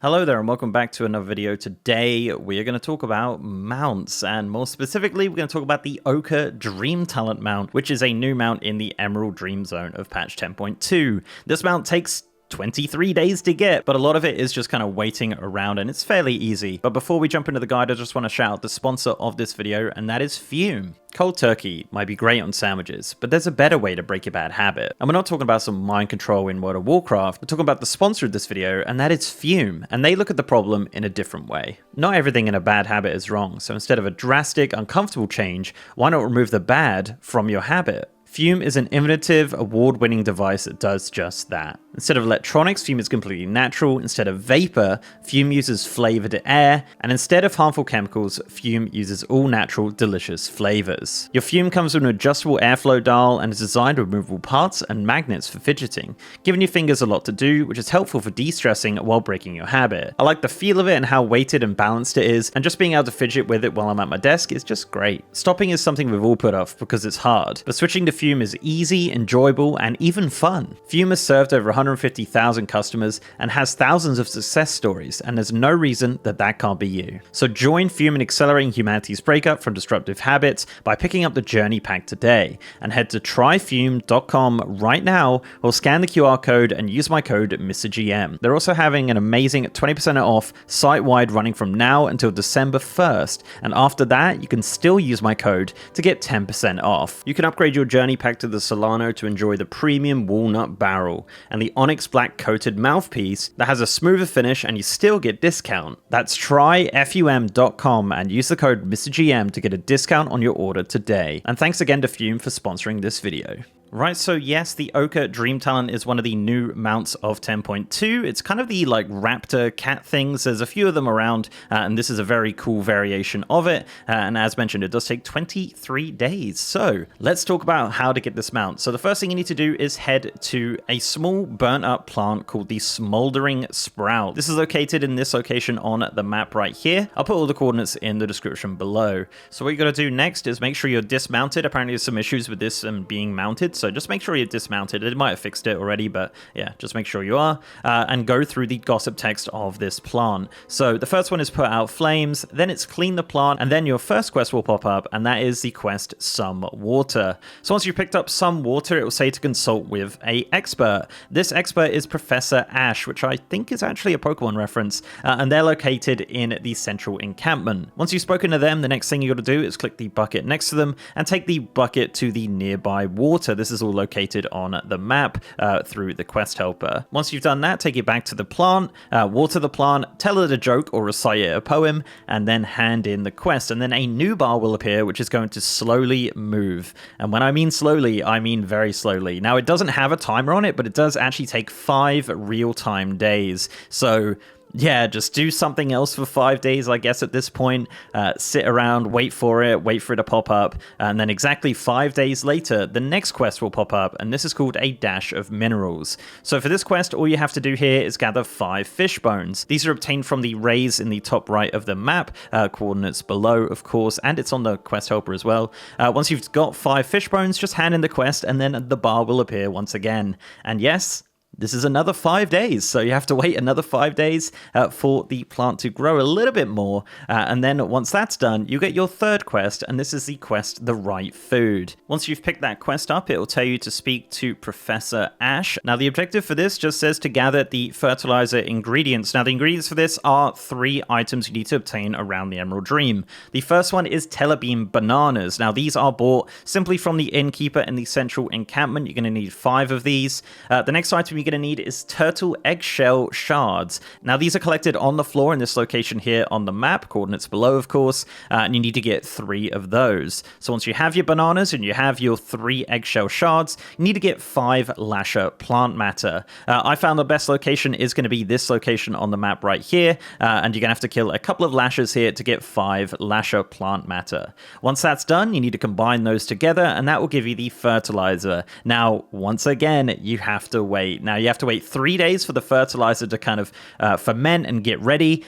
Hello there and welcome back to another video. Today we are going to talk about mounts, and more specifically we're going to talk about the Ochre Dreamtalon mount, which is a new mount in the Emerald Dream Zone of patch 10.2. This mount takes 23 days to get, but a lot of it is just kind of waiting around and it's fairly easy. But before we jump into the guide, I just want to shout out the sponsor of this video, and that is Fume. Cold turkey might be great on sandwiches, but there's a better way to break a bad habit. And we're not talking about some mind control in World of Warcraft, we're talking about the sponsor of this video, and that is Fume, and they look at the problem in a different way. Not everything in a bad habit is wrong, so instead of a drastic, uncomfortable change, why not remove the bad from your habit? Fume is an innovative, award-winning device that does just that. Instead of electronics, Fume is completely natural. Instead of vapor, Fume uses flavored air. And instead of harmful chemicals, Fume uses all natural, delicious flavors. Your Fume comes with an adjustable airflow dial and is designed with removable parts and magnets for fidgeting, giving your fingers a lot to do, which is helpful for de-stressing while breaking your habit. I like the feel of it and how weighted and balanced it is, and just being able to fidget with it while I'm at my desk is just great. Stopping is something we've all put off because it's hard, but switching to Fume is easy, enjoyable, and even fun. Fume has served over 150,000 customers and has thousands of success stories, and there's no reason that that can't be you. So join Fume in accelerating humanity's breakup from disruptive habits by picking up the Journey Pack today, and head to tryfume.com right now or scan the QR code and use my code MrGM. They're also having an amazing 20% off site-wide running from now until December 1st, and after that you can still use my code to get 10% off. You can upgrade your Journey Pack to the Solano to enjoy the premium walnut barrel and the onyx black coated mouthpiece that has a smoother finish, and you still get discount. That's tryfum.com and use the code MrGM to get a discount on your order today. And thanks again to Fume for sponsoring this video. Right, so yes, the Ochre Dreamtalon is one of the new mounts of 10.2. It's kind of the like raptor cat things. There's a few of them around, and this is a very cool variation of it. And as mentioned, it does take 23 days. So let's talk about how to get this mount. So the first thing you need to do is head to a small burnt up plant called the Smoldering Sprout. This is located in this location on the map right here. I'll put all the coordinates in the description below. So what you got to do next is make sure you're dismounted. Apparently there's some issues with this being mounted. So just make sure you're dismounted. It might have fixed it already, but yeah, just make sure you are. And go through the gossip text of this plant. So the first one is put out flames, then it's clean the plant, and then your first quest will pop up, and that is the quest Some Water. So once you've picked up Some Water, it will say to consult with an expert. This expert is Professor Ash, which I think is actually a Pokemon reference, and they're located in the central encampment. Once you've spoken to them, the next thing you got to do is click the bucket next to them and take the bucket to the nearby water. This is all located on the map through the quest helper. Once you've done that, take it back to the plant, water the plant, tell it a joke or recite it a poem, and then hand in the quest. And then a new bar will appear, which is going to slowly move. And when I mean slowly, I mean very slowly. Now, it doesn't have a timer on it, but it does actually take 5 real-time days. So yeah, just do something else for 5 days, I guess, at this point. Sit around, wait for it to pop up, and then exactly 5 days later, the next quest will pop up, and this is called a Dash of Minerals. So for this quest, all you have to do here is gather 5 fish bones. These are obtained from the rays in the top right of the map, coordinates below, of course, and it's on the quest helper as well. Once you've got 5 fish bones, just hand in the quest, and then the bar will appear once again. And yes, this is another 5 days, so you have to wait another 5 days for the plant to grow a little bit more, and then once that's done, you get your third quest, and this is the quest The Right Food. Once you've picked that quest up, it will tell you to speak to Professor Ash. Now, the objective for this just says to gather the fertilizer ingredients. Now, the ingredients for this are 3 items you need to obtain around the Emerald Dream. The first one is Telebeam Bananas. Now, these are bought simply from the innkeeper in the central encampment. You're going to need 5 of these. The next item you're going to need is turtle eggshell shards. Now, these are collected on the floor in this location here on the map, coordinates below, of course, and you need to get 3 of those. So once you have your bananas and you have your 3 eggshell shards, you need to get 5 lasher plant matter. I found the best location is going to be this location on the map right here, and you're going to have to kill a couple of lashers here to get 5 lasher plant matter. Once that's done, you need to combine those together, and that will give you the fertilizer. Now, once again, you have to wait. Now, you have to wait 3 days for the fertilizer to kind of ferment and get ready.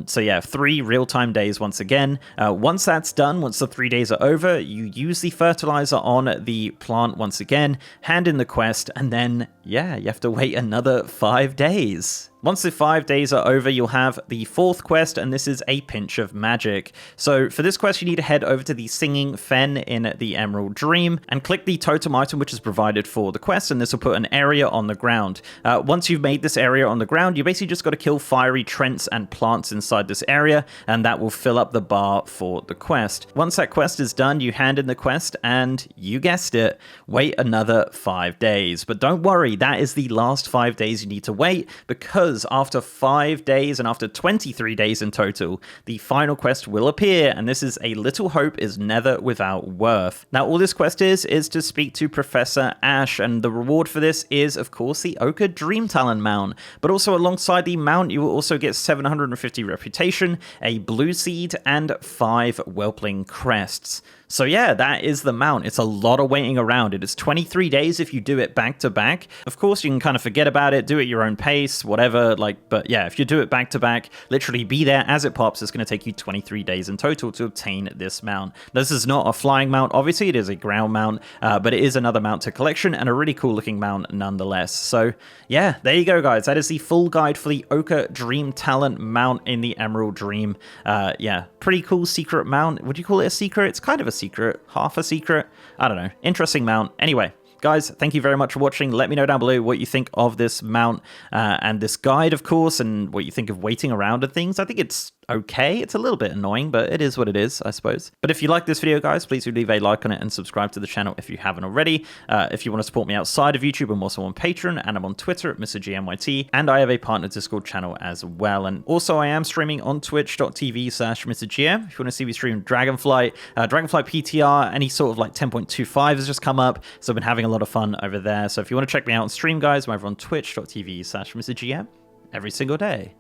So yeah, 3 real-time days once again. Once that's done, once the 3 days are over, you use the fertilizer on the plant once again, hand in the quest, and then, yeah, you have to wait another 5 days. Once the 5 days are over, you'll have the 4th quest, and this is a pinch of magic. So for this quest, you need to head over to the Singing Fen in the Emerald Dream and click the totem item which is provided for the quest, and this will put an area on the ground. Once you've made this area on the ground, you basically just got to kill fiery trents and plants inside this area, and that will fill up the bar for the quest. Once that quest is done, you hand in the quest, and you guessed it, wait another 5 days. But don't worry, that is the last 5 days you need to wait, because after 5 days and after 23 days in total, the final quest will appear, and this is A Little Hope is Never Without Worth. Now, all this quest is to speak to Professor Ash, and the reward for this is, of course, the Ochre Dreamtalon mount. But also alongside the mount, you will also get 750 reputation, a blue seed, and 5 whelpling crests. So yeah, that is the mount. It's a lot of waiting around. It is 23 days if you do it back to back. Of course, you can kind of forget about it, do it at your own pace, whatever, but yeah, if you do it back to back, literally be there as it pops, it's going to take you 23 days in total to obtain this mount. This is not a flying mount, obviously, it is a ground mount, but it is another mount to collection and a really cool looking mount nonetheless. So yeah, there you go, guys. That is the full guide for the Ochre Dreamtalon mount in the Emerald Dream. Yeah, pretty cool secret mount. Would you call it a secret? It's kind of a secret, half a secret. I don't know. Interesting mount. Anyway, guys, thank you very much for watching. Let me know down below what you think of this mount and this guide, of course, and what you think of waiting around and things. I think it's okay. It's a little bit annoying, but it is what it is, I suppose. But if you like this video, guys, please do leave a like on it and subscribe to the channel if you haven't already. If you want to support me outside of YouTube, I'm also on Patreon, and I'm on Twitter at MrGMYT, and I have a partner Discord channel as well. And also, I am streaming on twitch.tv/MrGM. If you want to see me stream Dragonflight, Dragonflight PTR, any sort of like 10.25 has just come up, so I've been having a lot of fun over there. So if you want to check me out on stream, guys, I'm over on twitch.tv/MrGM every single day.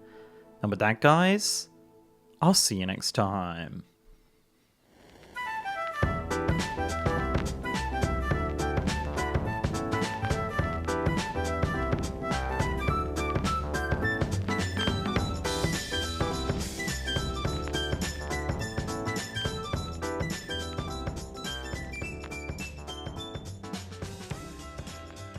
And with that, guys, I'll see you next time.